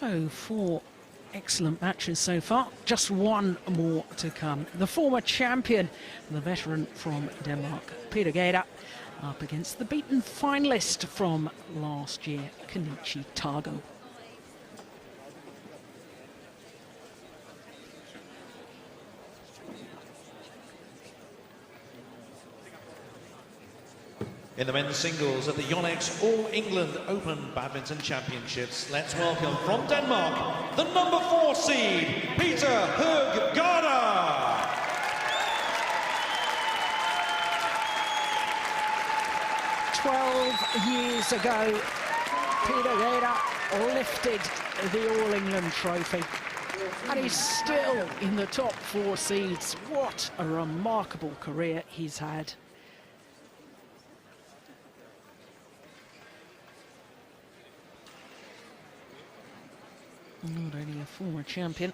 So 4 excellent matches so far, just one more to come. The former champion, the veteran from Denmark, Peter Gade, up against the beaten finalist from last year, Kenichi Tago. In the men's singles at the Yonex All England Open Badminton Championships, let's welcome from Denmark, the number 4 seed, Peter Gade. 12 years ago, Peter Gade lifted the All England trophy, and he's still in the top 4 seeds. What a remarkable career he's had. Not only a former champion,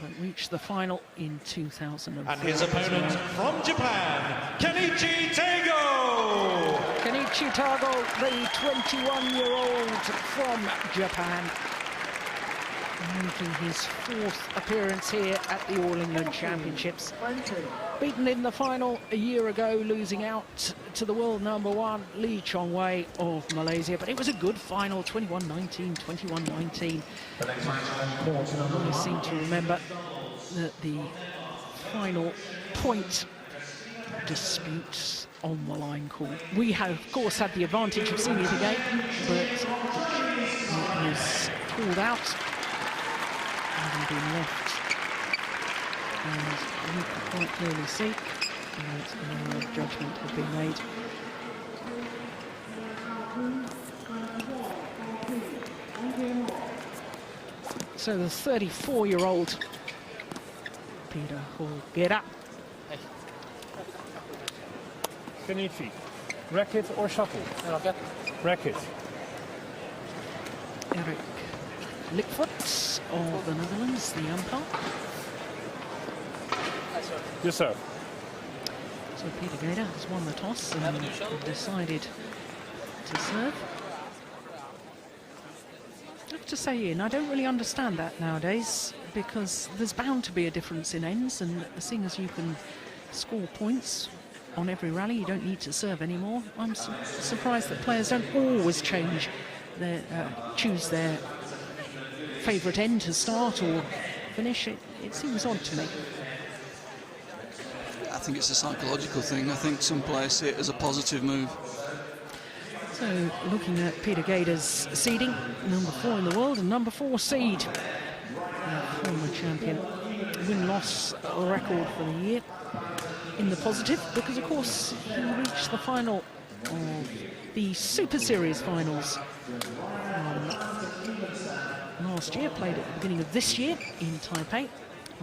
but reached the final in 2004. And his opponent from Japan, Kenichi Tago! Kenichi Tago, the 21-year-old from Japan, making his 4th appearance here at the All England Championships. Beaten in the final a year ago, losing out to the world number 1, Lee Chong-wei of Malaysia. But it was a good final, 21-19, 21-19. I seem to remember that the final point disputes on the line call. We have, of course, had the advantage of seeing it again, but it was called out, having been left. And you can quite clearly see that an error of judgment had been made. So the 34-year-old Peter Gade. Kenichi, racket or shuttle? Racket. Racket. Eric Lickfoot of the Netherlands, the umpire. Yes, sir. So Peter Gade has won the toss and decided to serve. I have to say, Ian, I don't really understand that nowadays, because there's bound to be a difference in ends, and seeing as you can score points on every rally, you don't need to serve anymore. I'm surprised that players don't always change their, choose their favourite end to start or finish. It seems odd to me. I think it's a psychological thing. I think some players see it as a positive move. So, looking at Peter Gade's seeding, number 4 in the world and number 4 seed. Former champion, win-loss record for the year in the positive, because of course he reached the final of the Super Series finals last year, played at the beginning of this year in Taipei.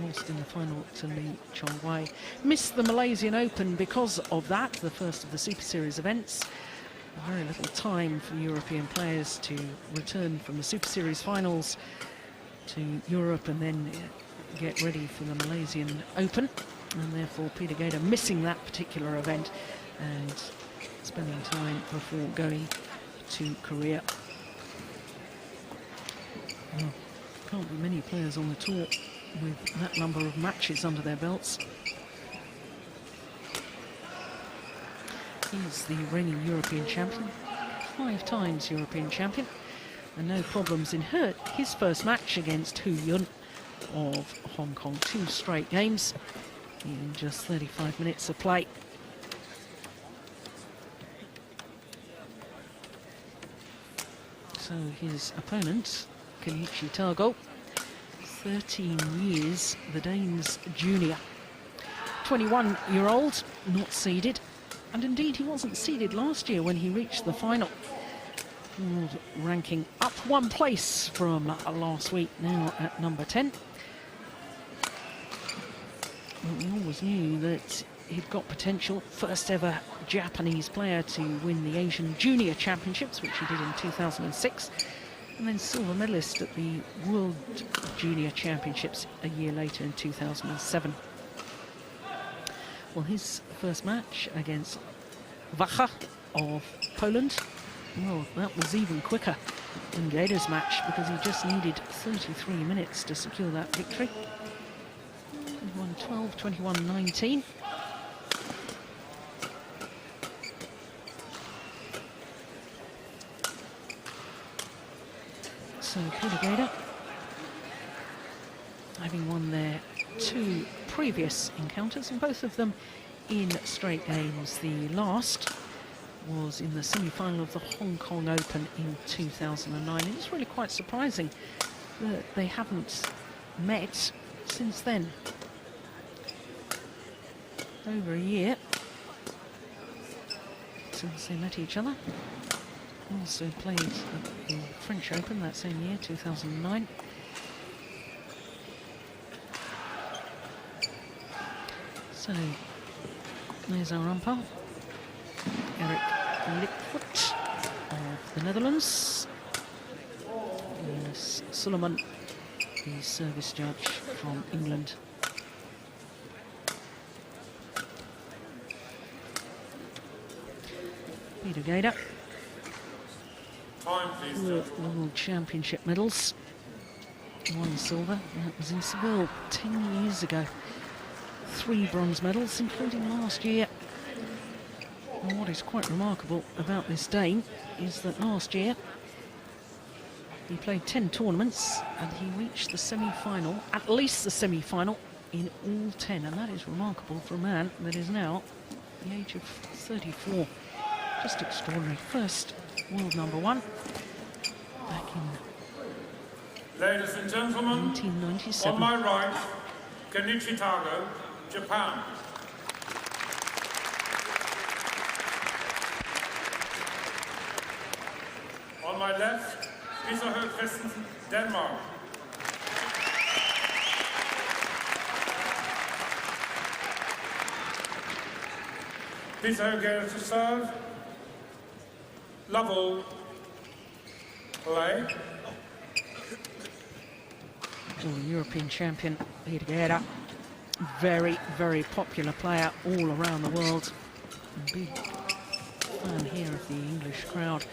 Lost in the final to Lee Chong-wei. Missed the Malaysian Open because of that, the first of the Super Series events. Very little time for European players to return from the Super Series finals to Europe and then get ready for the Malaysian Open. And therefore Peter Gade missing that particular event and spending time before going to Korea. Well, can't be many players on the tour with that number of matches under their belts. He's the reigning European champion, 5 times European champion, and no problems in his first match against Hu Yun of Hong Kong. 2 straight games in just 35 minutes of play. So his opponent, Kenichi Tago, 13 years, the Dane's junior. 21-year-old, not seeded. And indeed, he wasn't seeded last year when he reached the final. World ranking up 1 place from last week, now at number 10. But we always knew that he'd got potential. First ever Japanese player to win the Asian Junior Championships, which he did in 2006. And then silver medalist at the World Junior Championships a year later in 2007. Well, his first match against Wacha of Poland, well, that was even quicker. in Gade's match because he just needed 33 minutes to secure that victory. 21-12, 21-19. So Peter Gade, having won their 2 previous encounters, and both of them in straight games. The last was in the semi-final of the Hong Kong Open in 2009. It's really quite surprising that they haven't met since then. Over a year since they met each other. Also played at the French Open that same year, 2009. So, there's our umpire, Eric Litfoot of the Netherlands. Yes, Suleiman, the service judge from England. Peter Gade, 4 World Championship medals, 1 silver, that was in Seville 10 years ago. 3 bronze medals, including last year. And what is quite remarkable about this Dane is that last year he played 10 tournaments and he reached the semi-final, at least the semi-final, in all 10. And that is remarkable for a man that is now at the age of 34. Just extraordinary. First world #1 back in Ladies and gentlemen, 1997. on my right, Kenichi Tago, Japan. On my left, Peter Christensen, Denmark. Peter Gade to serve. Level. Play. European champion Peter Gade, very, very popular player all around the world. And big fan here of the English crowd.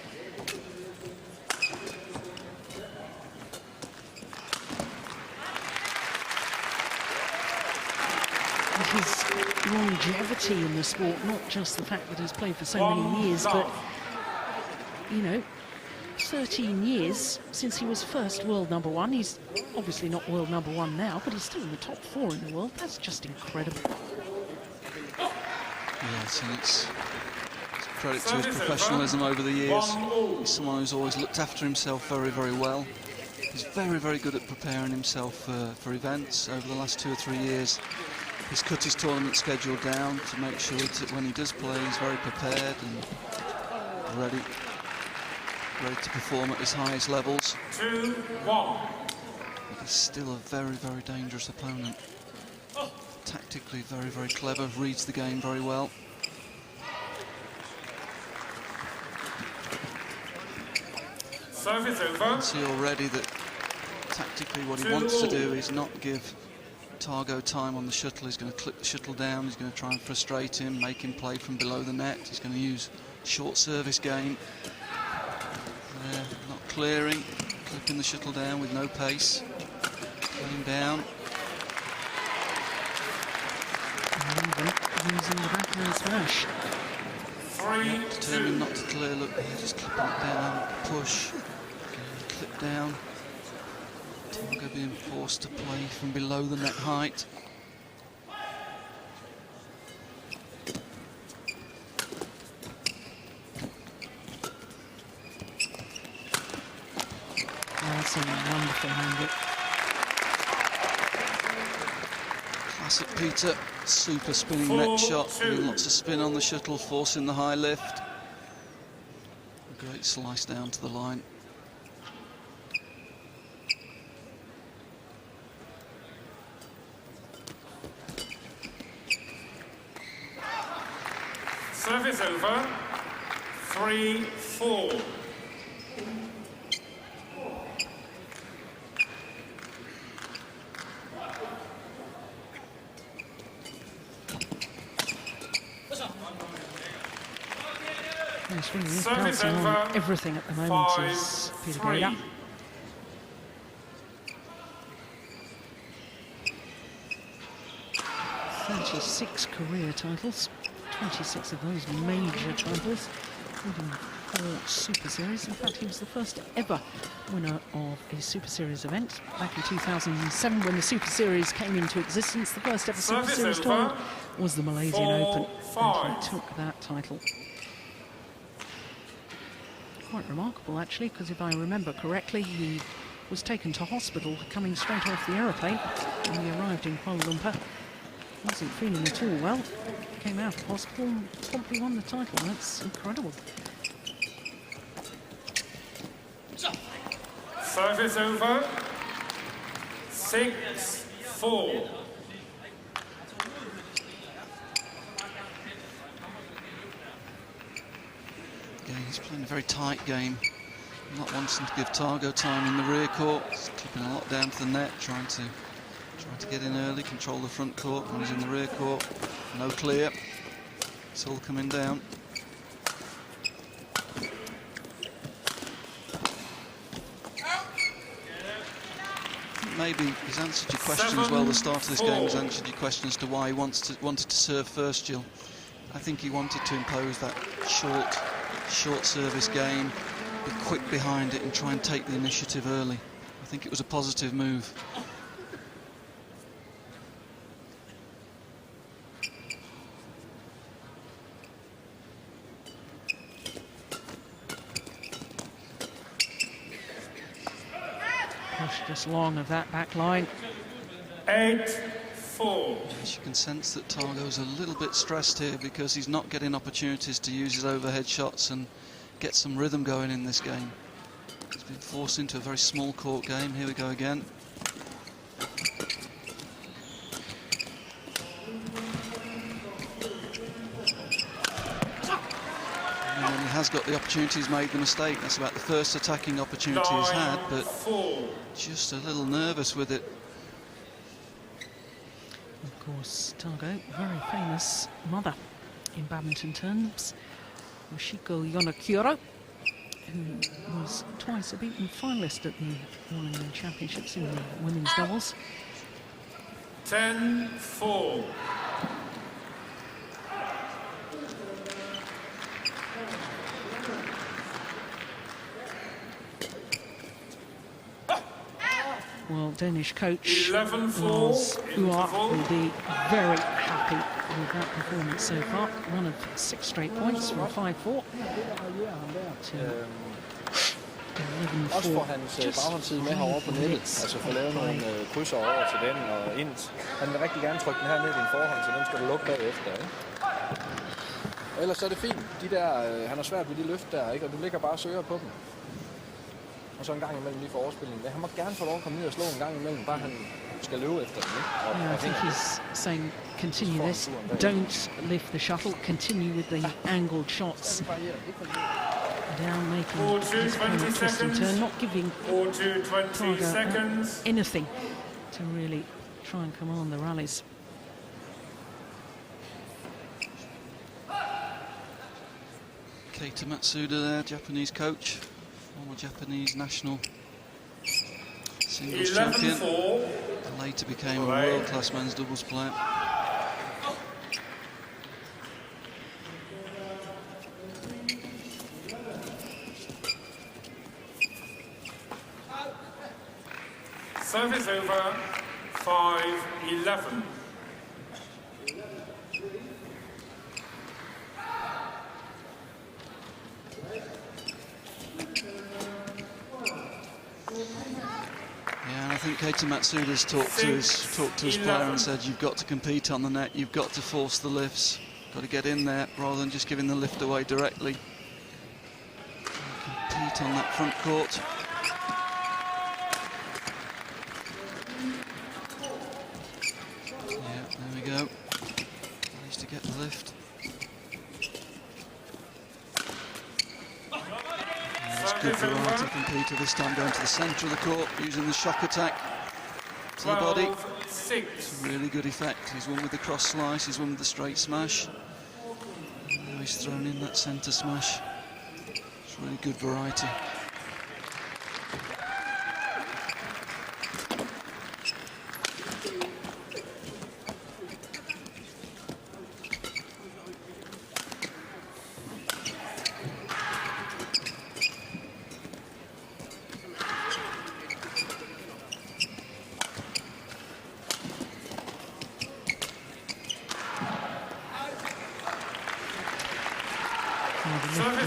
And his longevity in the sport, not just the fact that he's played for so many years, but, you know, 13 years since he was first world #1. He's obviously not world #1 now, but he's still in the top 4 in the world. That's just incredible. Yes, and it's credit to his professionalism over the years. He's someone who's always looked after himself very, very well. He's very, very good at preparing himself for events. Over the last 2 or 3 years, he's cut his tournament schedule down to make sure that when he does play, he's very prepared and ready to perform at his highest levels. 2-1. He's still a very, very dangerous opponent. Tactically very, very clever, reads the game very well. Service over. You can see already that tactically what he wants to do is not give Tago time on the shuttle. He's going to clip the shuttle down, he's going to try and frustrate him, make him play from below the net. He's going to use short service game. Not clearing, clipping the shuttle down with no pace. Going down. Using the backhand smash. Determined not to clear, look, just clipping it down, push, clip down. Tago being forced to play from below the net height. That's a wonderful angle. Classic Peter, super spinning net shot, doing lots of spin on the shuttle, forcing the high lift. A great slice down to the line. Service over. 3-4. He's really Service dancing on over. everything at the moment, 5-3. is Peter Gade. 36 career titles, 26 of those major titles, including 4 Super Series. In fact, he was the first ever winner of a Super Series event back in 2007 when the Super Series came into existence. The first ever Super Service Series over. tournament was the Malaysian Open, 4-5. and he took that title. Quite remarkable, actually, because if I remember correctly, he was taken to hospital coming straight off the aeroplane when he arrived in Kuala Lumpur. Wasn't feeling at all well. Came out of hospital and promptly won the title. That's incredible. Service over. 6-4. Yeah, he's playing a very tight game. Not wanting to give Tago time in the rear court. He's keeping a lot down to the net, trying to get in early, control the front court when he's in the rear court. No clear. It's all coming down. Maybe he's answered your question as well. The start of this game has answered your question as to why he wanted to serve first, Jill. I think he wanted to impose that short service game, be quick behind it and try and take the initiative early. I think it was a positive move. Pushed us long of that back line. 8-4. As you can sense that Tago's a little bit stressed here because he's not getting opportunities to use his overhead shots and get some rhythm going in this game. He's been forced into a very small court game. Here we go again. And when he has got the opportunity, he's made the mistake. That's about the first attacking opportunity he's had, but 9-4. just a little nervous with it. Of course, Tago, very famous mother in badminton terms, Yoshiko Yonakuro, who was twice a beaten finalist at the All England Championships in the women's doubles. 10-4. Well, Danish coach 11-4. Lars Uar will be very happy with that performance so far. One of 6 straight points from 5-4 to 11-4. Også får hans baghåndsside med herovre på nettet, altså få lavet nogle krydser over til den og ind. Han vil rigtig gerne trykke den her ned i din forhånd, så den skal du lukke bagefter, ikke? Ellers så er det fint. De der, han har svært ved de løft der, ikke? Og du ligger bare og søger på dem. Og så en gang imellem lige for overspilling. Han må gerne få lov at komme ned og slå en gang imellem, bare han skal løbe efter den, ikke? Yeah, I think he's saying continue this, don't lift the shuttle, continue with the angled shots. Down, making this kind of twist and turn, not giving Tago anything to really try and command the rallies. Keita Matsuda there, Japanese coach, former Japanese national singles champion, and later became a world-class men's doubles player. Service over. 5-11. Yeah, and I think Keita Matsuda's talked to his player and said, you've got to compete on the net, you've got to force the lifts, got to get in there rather than just giving the lift away directly. Compete on that front court. Yeah, there we go. Managed to get the lift. Good variety from Peter, this time going to the centre of the court, using the shock attack to the body. It's a really good effect. He's won with the cross slice, he's won with the straight smash. And now he's thrown in that centre smash. really good variety.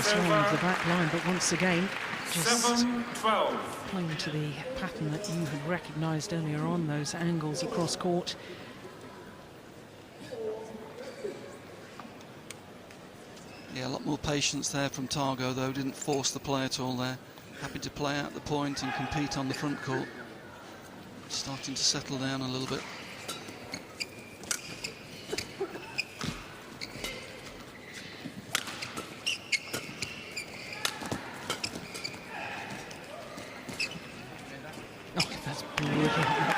Of the back line, but once again, just 7-12. playing to the pattern that you had recognised earlier on, those angles across court. Yeah, a lot more patience there from Tago, though. Didn't force the play at all there. Happy to play out the point and compete on the front court. Starting to settle down a little bit.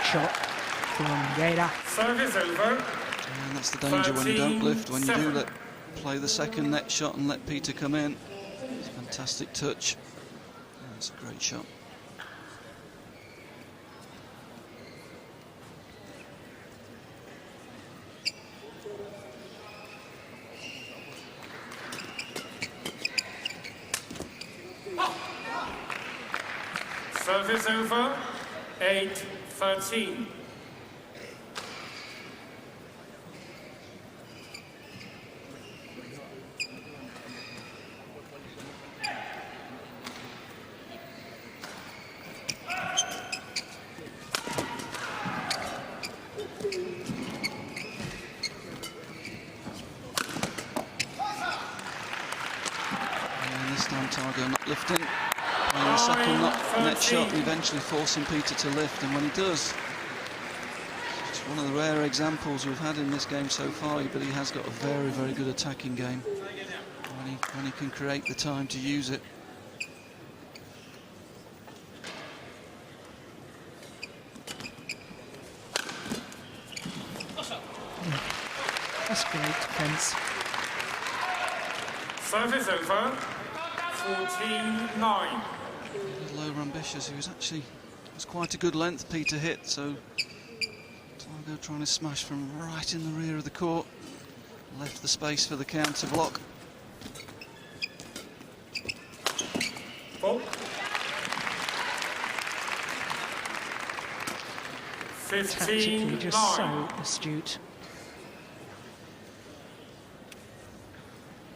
Shot from Gade. Service over. And that's the danger when you don't lift. When you do play the second net shot and let Peter come in. It's a fantastic touch. That's a great shot. Service over. 8-13. And this time Tago not lifting. And the second net shot, eventually forcing Peter to lift, and when he does, it's one of the rare examples we've had in this game so far, but he has got a very, very good attacking game when he can create the time to use it. That's great defence. Service over. 14-9. A little over-ambitious. He was quite a good length Peter hit, so Tago trying to smash from right in the rear of the court. Left the space for the counter block. Oh. 15-9. Tactically just so astute.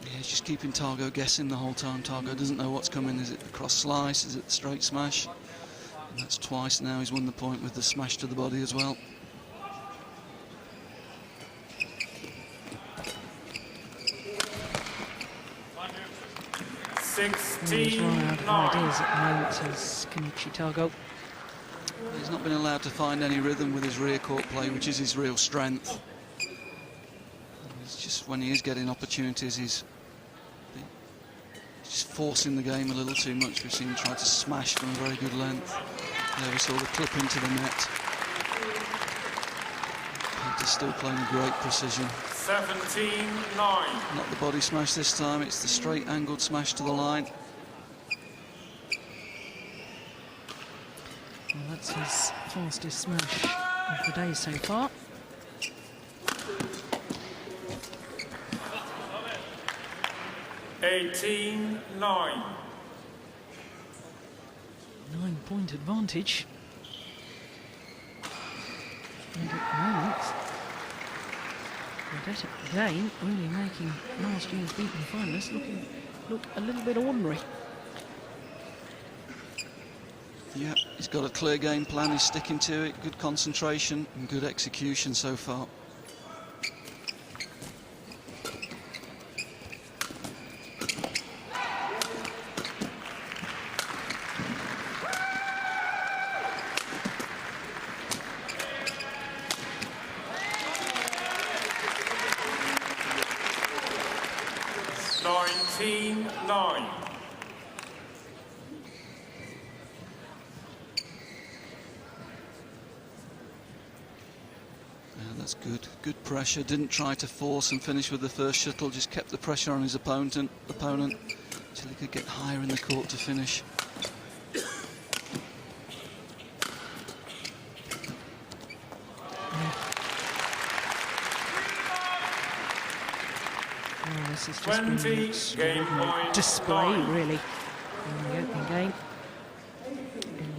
Yeah, he's just keeping Tago guessing the whole time. Tago doesn't know what's coming. Is it the cross slice? Is it the straight smash? And that's twice now he's won the point with the smash to the body as well. He's run out of ideas at the moment, says Kenichi Tago. He's not been allowed to find any rhythm with his rear court play, which is his real strength. It's just when he is getting opportunities, he's just forcing the game a little too much. We've seen him try to smash from a very good length. There we saw the clip into the net. Peter's still playing a great precision. 17-9. Not the body smash this time, it's the straight angled smash to the line. Well, that's his fastest smash of the day so far. $18-9. 9-point advantage. And at the moment, Gade again really making last year's beaten finalists look a little bit ordinary. Yeah, he's got a clear game plan, he's sticking to it, good concentration and good execution so far. That's good. Good pressure. Didn't try to force and finish with the first shuttle. Just kept the pressure on his opponent. until he could get higher in the court to finish. Oh, this has just been an extraordinary display, really, in the opening game.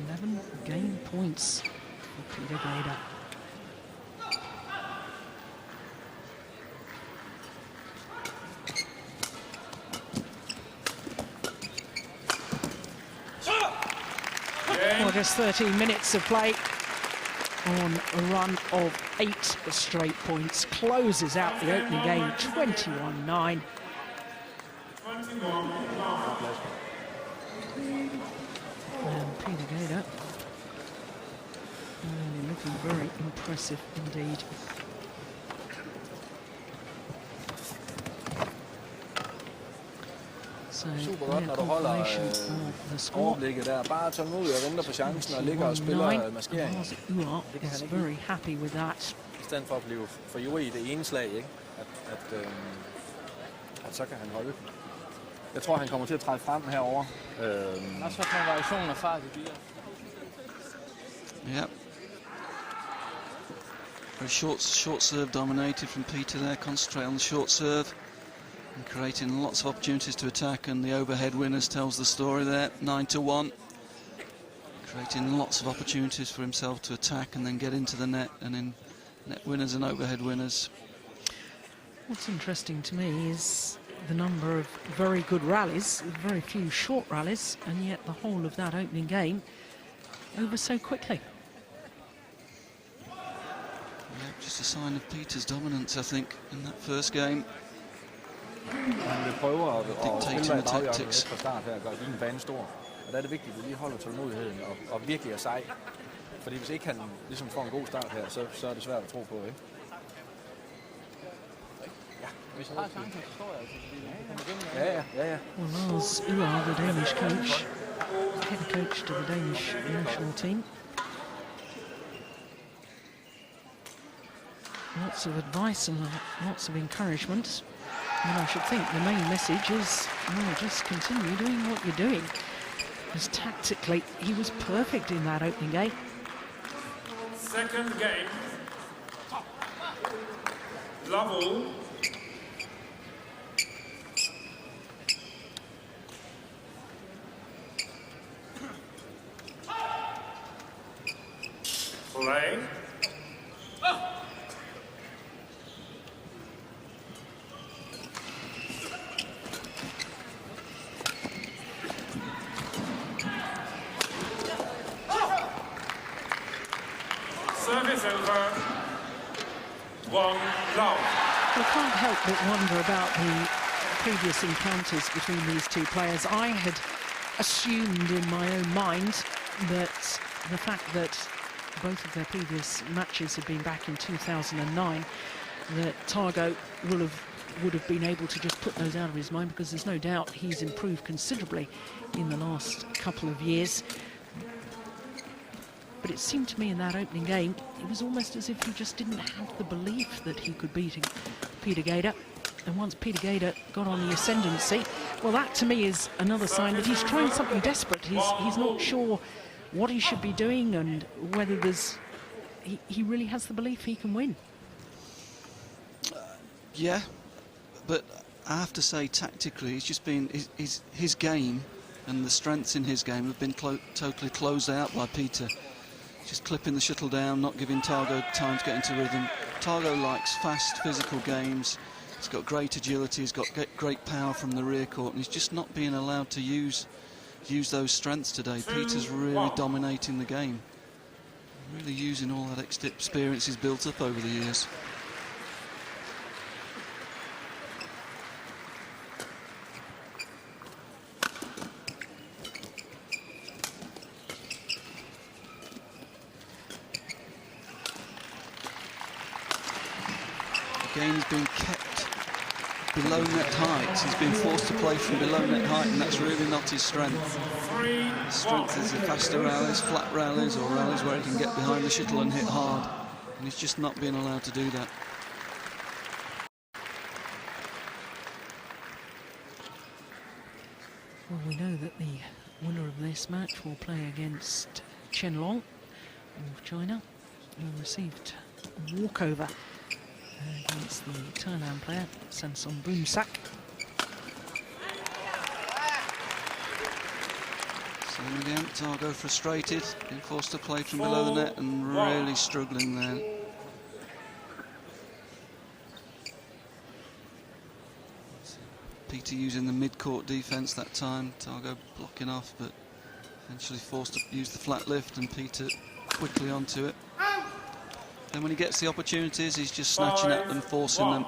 11 game points for Peter Gade. Well, just 13 minutes of play on a run of 8 straight points. Closes out the opening game 21-9. And Peter Gade looking very impressive indeed. Super godt, når du holder overblikket der. Bare tålmodig og venter på chancen og ligger og spiller maskering. Det kan han very happy with that. I stedet for at blive for ivrig i det ene slag, ikke? At så kan han holde. Jeg tror, han kommer til at træde frem herovre. Også for en variation af fart i bier. Yeah. Very short serve dominated from Peter there. Concentrate on the short serve and creating lots of opportunities to attack, and the overhead winners tells the story there, 9-1. Creating lots of opportunities for himself to attack and then get into the net, and in net winners and overhead winners. What's interesting to me is the number of very good rallies, very few short rallies, and yet the whole of that opening game over so quickly. Yeah, just a sign of Peter's dominance, I think, in that first game. Han prøver at spille med baghjørnet fra start her og gøre din bane stor. Og der er det vigtigt, at vi lige holder tålmodigheden og virkelig er sej. Fordi hvis ikke han ligesom får en god start her, så er det svært at tro på, ikke? Hvis jeg har chancen, så står jeg altså. Ja. Well, Lars Uar, the Danish coach, head coach to the Danish national team. Lots of advice and lots of encouragement. And I should think the main message is, well, just continue doing what you're doing. Because tactically, he was perfect in that opening game. Second game. Level. Play. Service over. 1 love. I can't help but wonder about the previous encounters between these two players. I had assumed in my own mind that the fact that both of their previous matches had been back in 2009, that Tago would have been able to just put those out of his mind, because there's no doubt he's improved considerably in the last couple of years. But it seemed to me in that opening game, it was almost as if he just didn't have the belief that he could beat Peter Gade. And once Peter Gade got on the ascendancy, well, that to me is another sign that he's trying something desperate. He's not sure what he should be doing and whether he really has the belief he can win. Yeah, but I have to say, tactically, it's just been his game, and the strengths in his game have been totally closed out by Peter. Just clipping the shuttle down, not giving Tago time to get into rhythm. Tago likes fast, physical games. He's got great agility, he's got great power from the rear court, and he's just not being allowed to use those strengths today. Peter's really dominating the game. Really using all that experience he's built up over the years. The game's been kept below net height. He's been forced to play from below net height, and that's really not his strength. His strength is the faster rallies, flat rallies, or rallies where he can get behind the shuttle and hit hard, and he's just not being allowed to do that. Well, we know that the winner of this match will play against Chen Long of China, who received a walkover against the Thailand player, Samson Boomsak. So again, Tago frustrated, being forced to play from below the net and really struggling there. Peter using the mid-court defence that time, Tago blocking off, but eventually forced to use the flat lift, and Peter quickly onto it. Then when he gets the opportunities, he's just snatching at them, forcing them.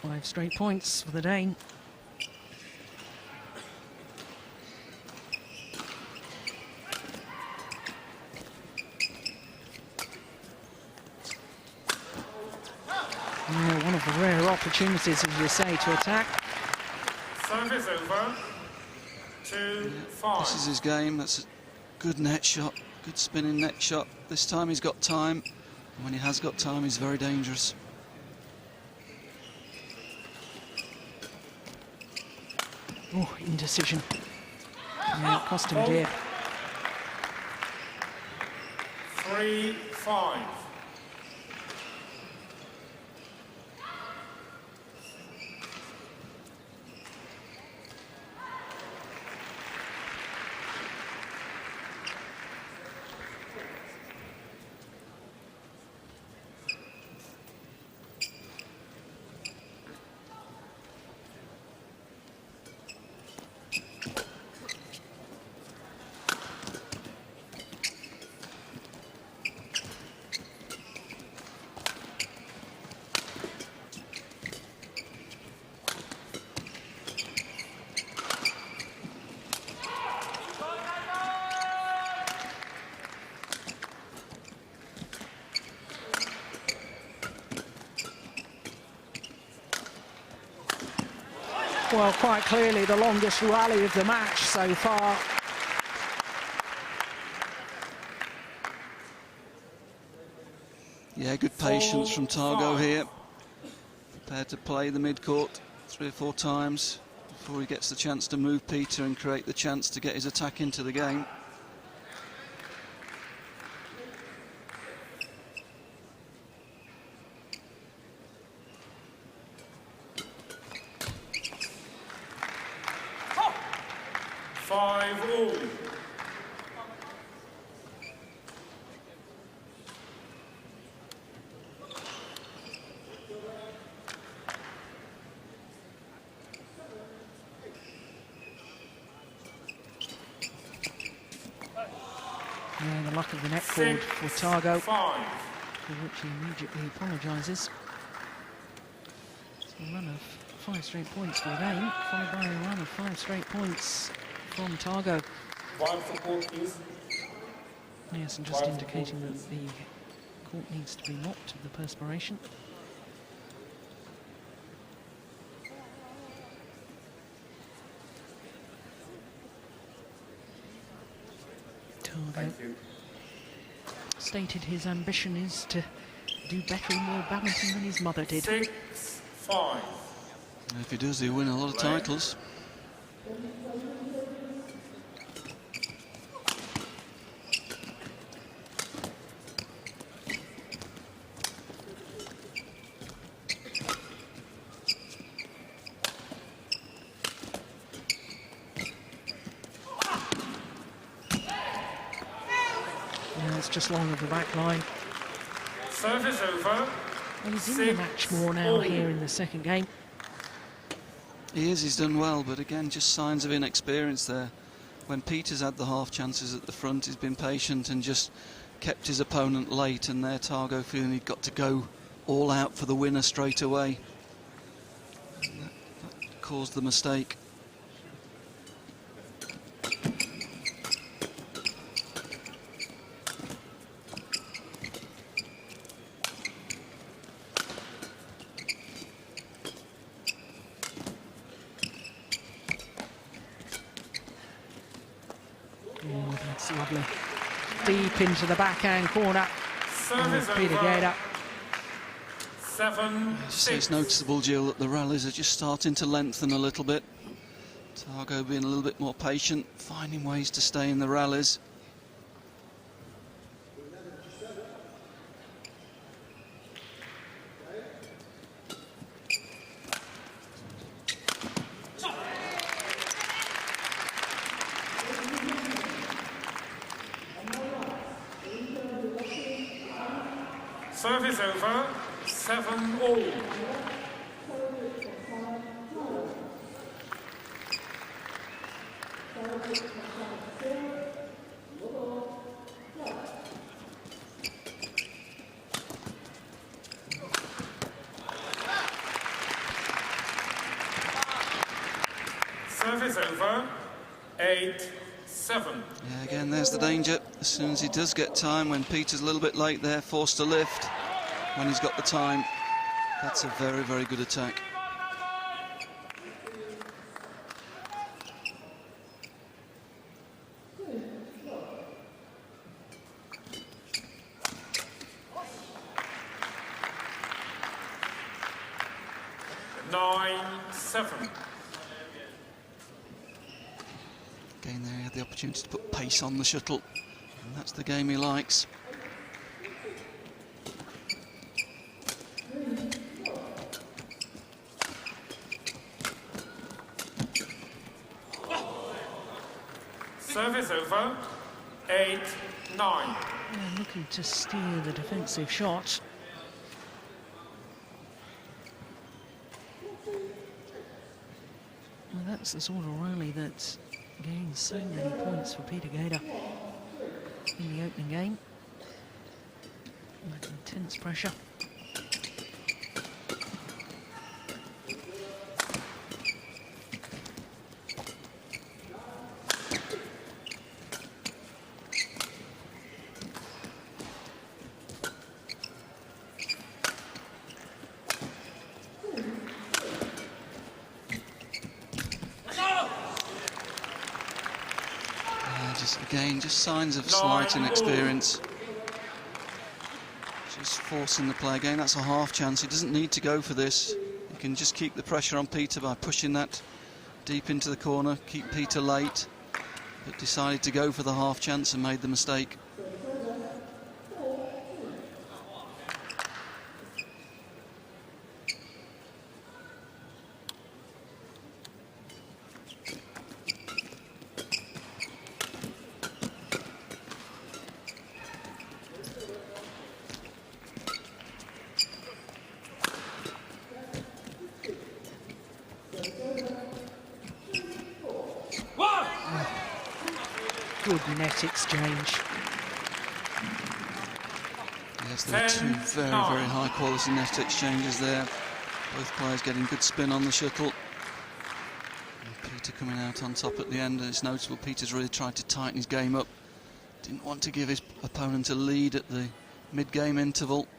Five straight points for the Dane. Yeah, one of the rare opportunities, as you say, to attack. Service over. 2-5. This is his game. That's a good net shot, good spinning net shot. This time he's got time, and when he has got time, he's very dangerous. Oh, indecision. Yeah, it cost him dear. 3-5. Well, quite clearly the longest rally of the match so far. Yeah, good patience from Tago here. Prepared to play the mid-court 3 or 4 times before he gets the chance to move Peter and create the chance to get his attack into the game. Yeah, the luck of the net cord for Tago, for which he immediately apologises. It's a run of 5 straight points for the Dane, followed by a run of 5 straight points from Tago. Yes, and just indicating that the court needs to be mopped of the perspiration. Tago stated his ambition is to do better in world badminton than his mother did. 6-5. If he does, he'll win a lot of titles. It's just long of the back line. Service over. Well, he's in the match more now here in the second game. He is, he's done well, but again, just signs of inexperience there. When Peter's had the half chances at the front, he's been patient and just kept his opponent late, and there Tago feeling he'd got to go all out for the winner straight away. And that caused the mistake. Oh, that's lovely. Deep into the backhand corner. Service Peter over. Gade. So it's noticeable, Jill, that the rallies are just starting to lengthen a little bit. Tago being a little bit more patient, finding ways to stay in the rallies. Service over, 7-all. Service over, 8-7. Yeah, again, there's the danger. As soon as he does get time, when Peter's a little bit late there, forced to lift, when he's got the time, that's a very, very good attack. Again, there he had the opportunity to put pace on the shuttle, and that's the game he likes. Service over, 8-9. Yeah, looking to steer the defensive shot. Well, that's the sort of rally that gains so many points for Peter Gade in the opening game. With intense pressure. Again, just signs of slight inexperience. Just forcing the play again. That's a half chance. He doesn't need to go for this. He can just keep the pressure on Peter by pushing that deep into the corner, keep Peter late, but decided to go for the half chance and made the mistake. Good net exchange. Yes, there are two very, very high quality net exchanges there. Both players getting good spin on the shuttle. And Peter coming out on top at the end, and it's notable Peter's really tried to tighten his game up. Didn't want to give his opponent a lead at the mid-game interval.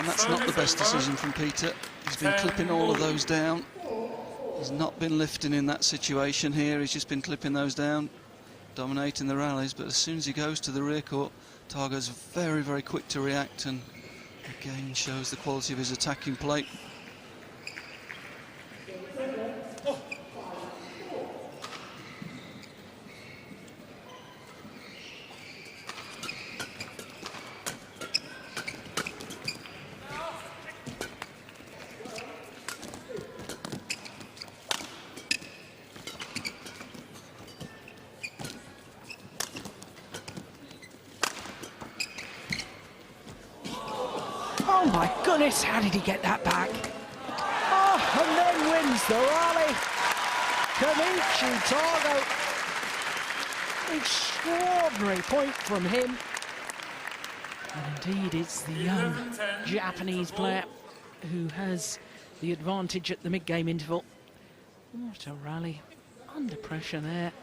That's not the best decision from Peter. He's been clipping all of those down. He's not been lifting in that situation here. He's just been clipping those down, dominating the rallies. But as soon as he goes to the rear court, Tago's very, very quick to react, and again shows the quality of his attacking play. Oh my goodness, how did he get that back? Oh, and then wins the rally. Kenichi Tago. Extraordinary point from him. And indeed, it's the young Japanese player who has the advantage at the mid-game interval. What a rally. Under pressure there.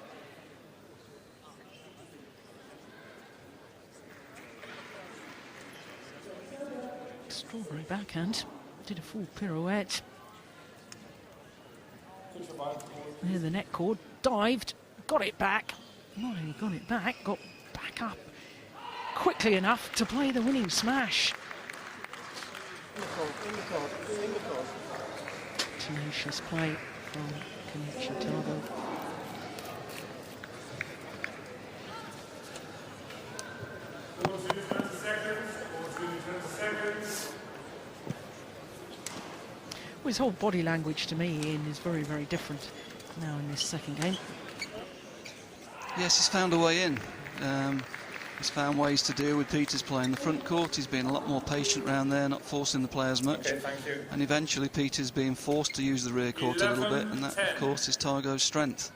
Extraordinary backhand. Did a full pirouette. Near the net cord, dived, got it back. Not only got it back, got back up quickly enough to play the winning smash. Tenacious play from Kenichi Tago. Well, his whole body language to me, Ian, is very, very different now in this second game. Yes, he's found a way in. He's found ways to deal with Peter's play in the front court. He's been a lot more patient around there, not forcing the play as much. Okay, thank you. And eventually Peter's being forced to use the rear court a little bit, and that, of course, is Tago's strength.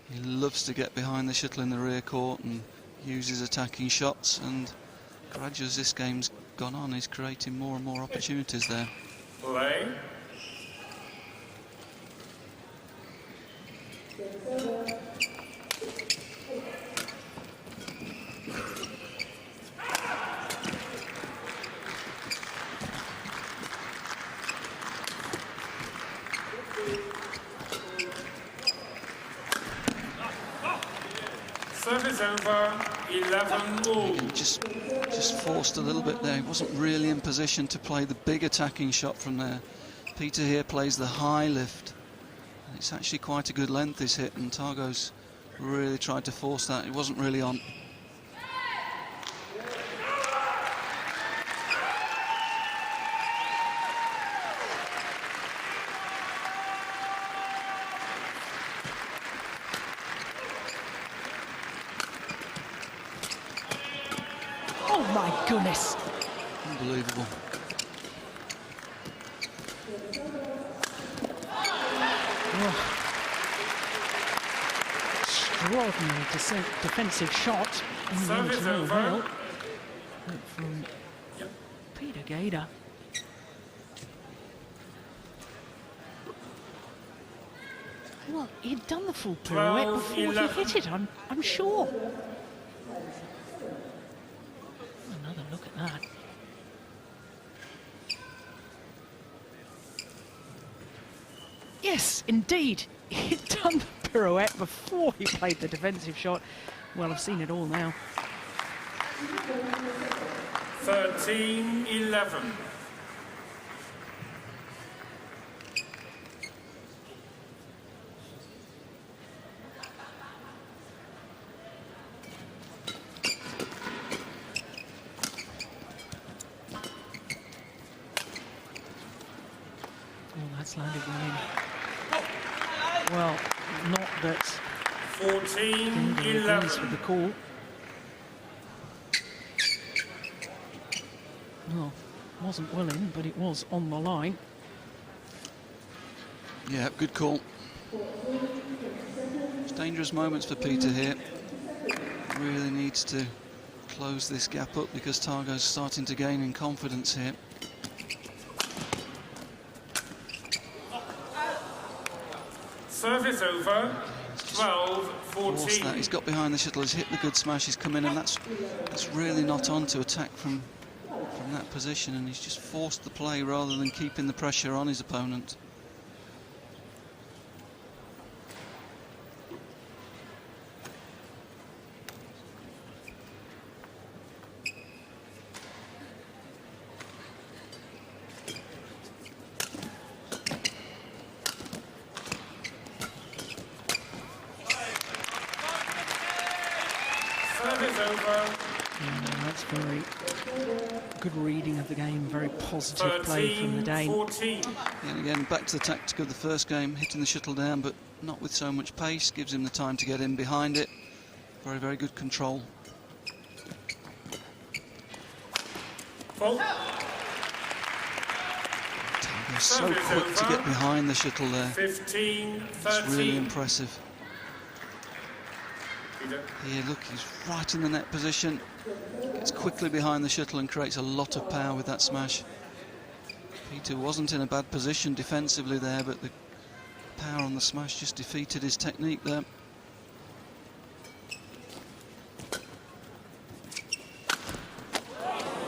He loves to get behind the shuttle in the rear court and use his attacking shots, and gradually as this game's gone on, he's creating more and more opportunities there. Play. Service over, 11-all. He just forced a little bit there. He wasn't really in position to play the big attacking shot from there. Peter here plays the high lift. And it's actually quite a good length he's hit, and Tago's really tried to force that. It wasn't really on. Oh my goodness! Unbelievable. Oh. Extraordinary defensive shot. Service over. From Peter Gade. Well, he'd done the full pirouette 12, before 11. he hit it, I'm sure. Another look at that. Yes, indeed. He'd done the pirouette before he played the defensive shot. Well, I've seen it all now. 13-11. Oh, that's landed one in. Well, not that Gade agrees with the 14-11. call. Well, wasn't well in, but it was on the line. Yeah, good call. It's dangerous moments for Peter here. Really needs to close this gap up because Tago's starting to gain in confidence here. Service over, Force that. 12-14. He's got behind the shuttle, he's hit the good smash, he's come in, and that's really not on to attack from that position, and he's just forced the play rather than keeping the pressure on his opponent. Service over, Yeah, that's very good reading of the game, very positive play from the Dane. 13-14. And again, back to the tactic of the first game, hitting the shuttle down, but not with so much pace, gives him the time to get in behind it. Very, very good control. Fault. Tago's so quick to get behind the shuttle there. 15-13. It's really impressive. Peter. Here, look, he's right in the net position. Gets quickly behind the shuttle and creates a lot of power with that smash. Peter wasn't in a bad position defensively there, but the power on the smash just defeated his technique there.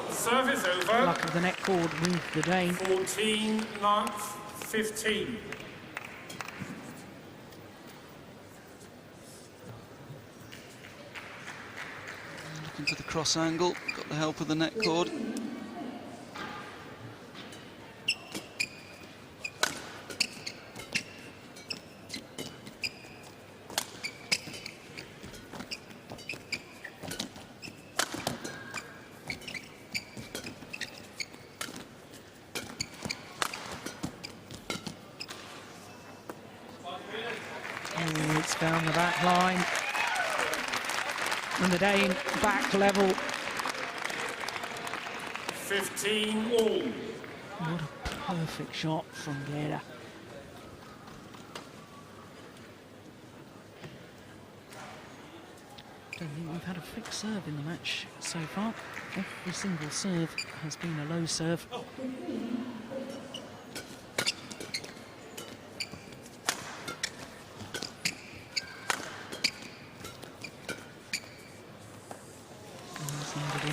Service over, Luck of the net forward with the Dane. 14, 9, 15. Looking for the cross angle, got the help of the net cord. It's down the back line. And the Dane back level. 15 all. What a perfect shot from Gade. Don't think we've had a fixed serve in the match so far. Every single serve has been a low serve.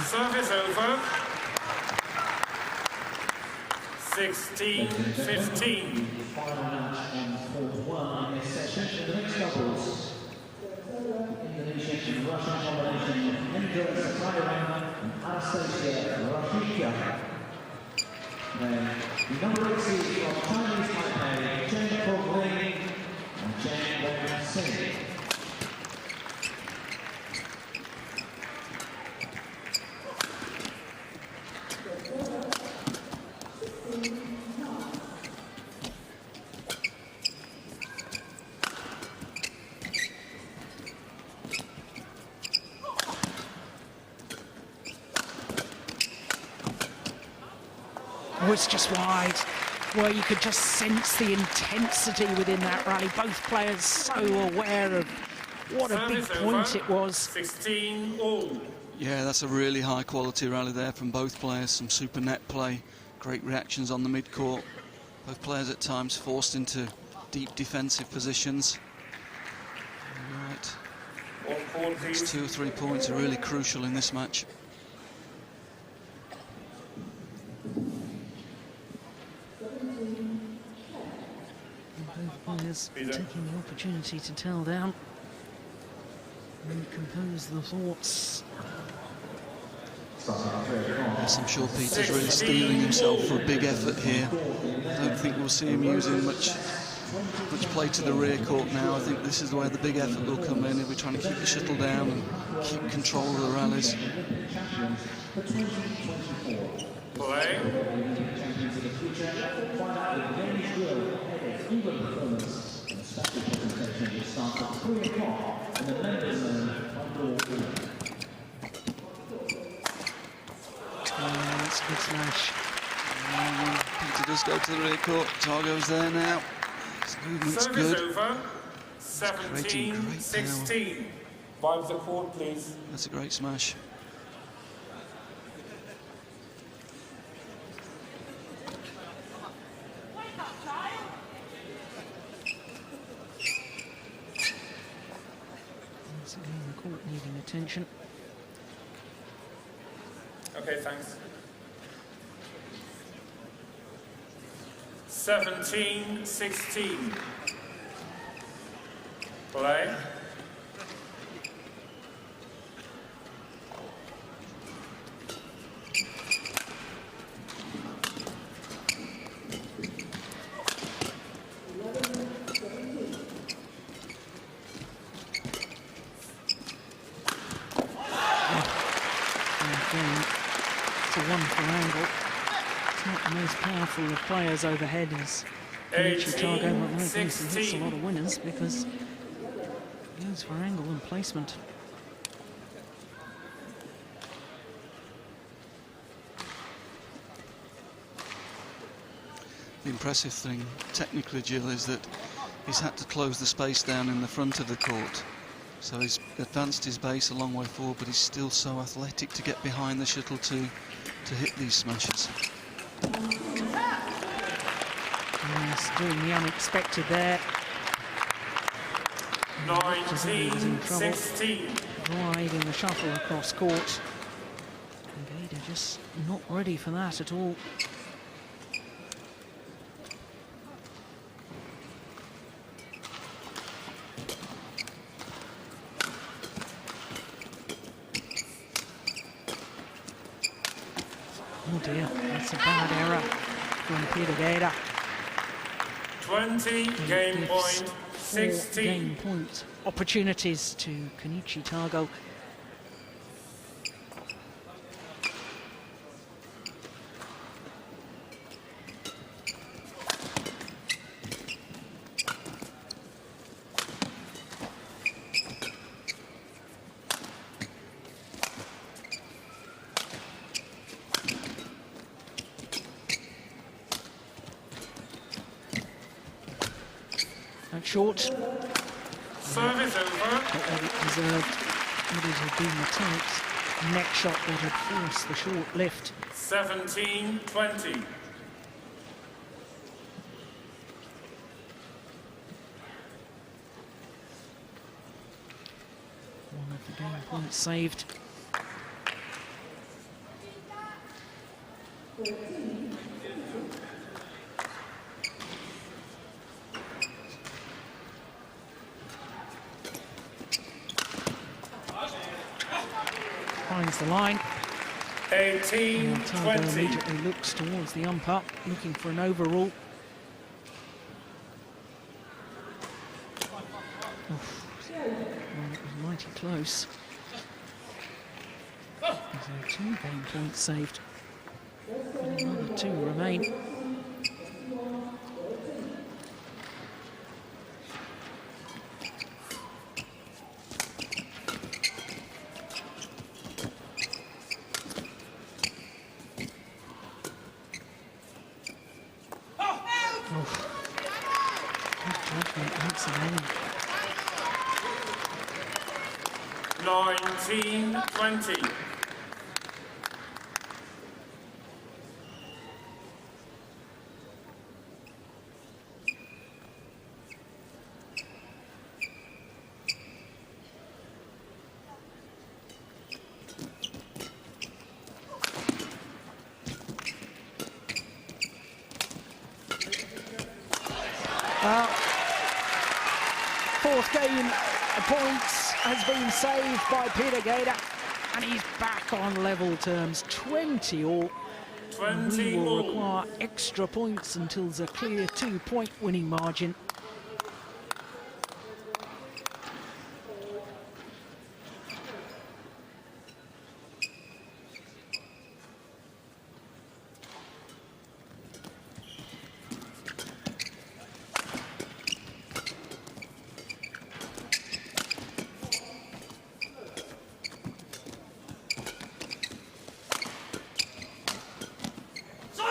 Service over. 16, 15. Final match on court 1 in this session. The next doubles. Indonesian Russian combination of Hendrix Tago and R16. Then the number 8 seed from Chinese Taipei, Chen and Chen Sing. Oh, it's just wide, where you could just sense the intensity within that rally. Both players so aware of what a big point it was. 16 all. Yeah, that's a really high quality rally there from both players. Some super net play, great reactions on the mid-court. Both players at times forced into deep defensive positions. Right, next 2 or 3 points are really crucial in this match. Both players taking the opportunity to tell down and compose the thoughts. Yes, I'm sure Peter's really steeling himself for a big effort here. I don't think we'll see him using much play to the rear court now. I think this is where the big effort will come in. He'll be trying to keep the shuttle down and keep control of the rallies. Play. That's a good smash. Peter does go to the rear court. Tago's there now. His movement's good. Over. 17, 16. Vibe the court, please. That's a great smash. Once again, the court needing attention. Okay, thanks. 17, 16. Play. It's a wonderful angle. It's not the most powerful of players overhead as Kenichi Tago, but no case he hits a lot of winners because he goes for angle and placement. The impressive thing, technically, Jill, is that he's had to close the space down in the front of the court. So he's advanced his base a long way forward, but he's still so athletic to get behind the shuttle to hit these smashes. He's doing the unexpected there. 19, 16. Driving the shuttle across court. And Gade just not ready for that at all. Oh dear, that's a bad error from Peter Gade. 20, game point, 4 16. game point opportunities to Kenichi Tago. That's short. Service over. Not what it deserved. Would it have been the tight neck shot that had forced the short lift. 17, 20. One of the game points saved. Finds the line. 18, And Tago 20. immediately looks towards the ump-up, looking for an overrule. Oof. Well, it was mighty close. So 2 game points saved. And another 2 remain. Once again. 19, 20. Well, 4th game points has been saved by Peter Gade, and he's back on level terms, 20 all. 20 We will all. require extra points until there's a clear 2-point winning margin.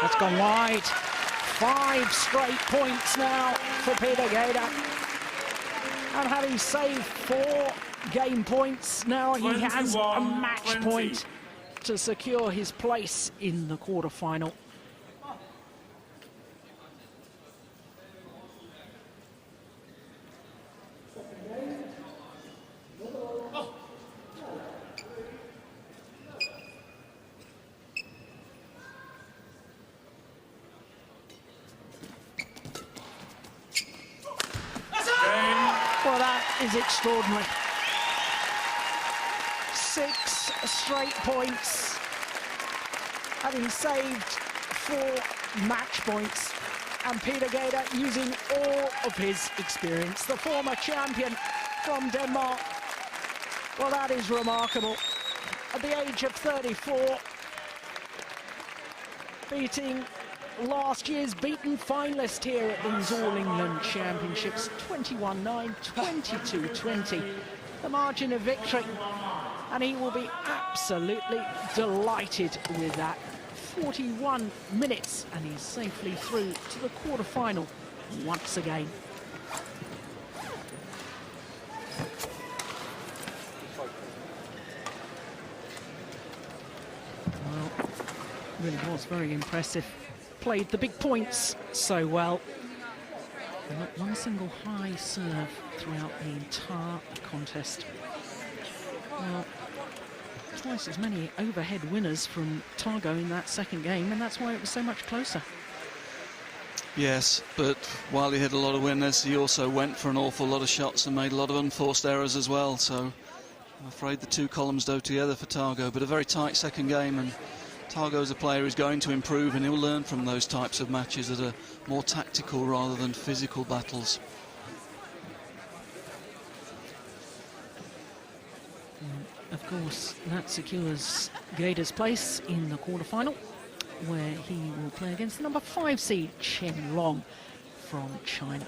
That's gone wide. 5 straight points now for Peter Gade. And having saved 4 game points, now he has a 21, match 20. point to secure his place in the quarter-final. Well, that is extraordinary. 6 straight points, having saved 4 match points, and Peter Gade using all of his experience. The former champion from Denmark. Well, that is remarkable. At the age of 34, beating last year's beaten finalist here at these All England Championships, 21-9, 22-20, the margin of victory, and he will be absolutely delighted with that. 41 minutes, and he's safely through to the quarter-final once again. Well, really was very impressive. Played the big points so well. Not one single high serve throughout the entire contest. Well, twice as many overhead winners from Tago in that second game, and that's why it was so much closer. Yes, but while he had a lot of winners, he also went for an awful lot of shots and made a lot of unforced errors as well. So I'm afraid the two columns go together for Tago, but a very tight second game, and Tago as a player is going to improve, and he'll learn from those types of matches that are more tactical rather than physical battles. Of course, that secures Gade's place in the quarterfinal, where he will play against the number 5 seed Chen Long from China.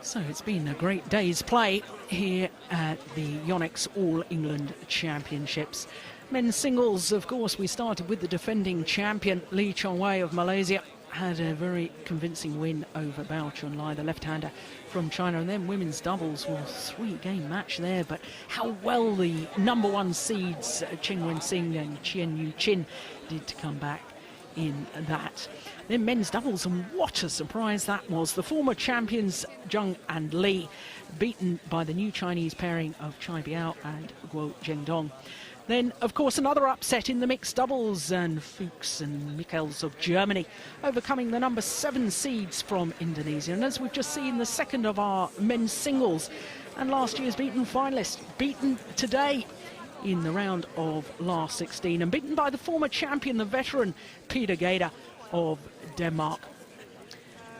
So it's been a great day's play here at the Yonex All England Championships. Men's singles, of course, we started with the defending champion Lee Chong-wei of Malaysia. Had a very convincing win over Bao Chunlai, the left-hander from China. And then women's doubles, well, 3-game match there. But how well the number 1 seeds, Cheng Wen-sing and Chien Yu-chin, did to come back in that. Then men's doubles, and what a surprise that was. The former champions Zheng and Li beaten by the new Chinese pairing of Chai Biao and Guo Zhengdong. Then, of course, another upset in the mixed doubles, and Fuchs and Michels of Germany overcoming the number 7 seeds from Indonesia. And as we've just seen, the second of our men's singles and last year's beaten finalist, beaten today in the round of last 16, and beaten by the former champion, the veteran Peter Gade of Denmark.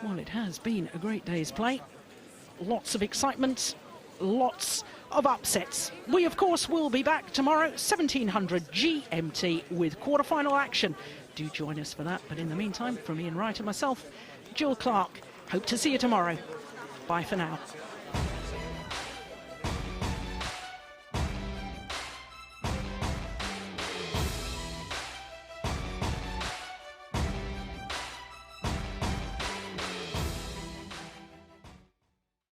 Well, it has been a great day's play. Lots of excitement, lots of upsets. We, of course, will be back tomorrow, 1700 GMT, with quarterfinal action. Do join us for that. But in the meantime, from Ian Wright and myself, Jill Clark, hope to see you tomorrow. Bye for now.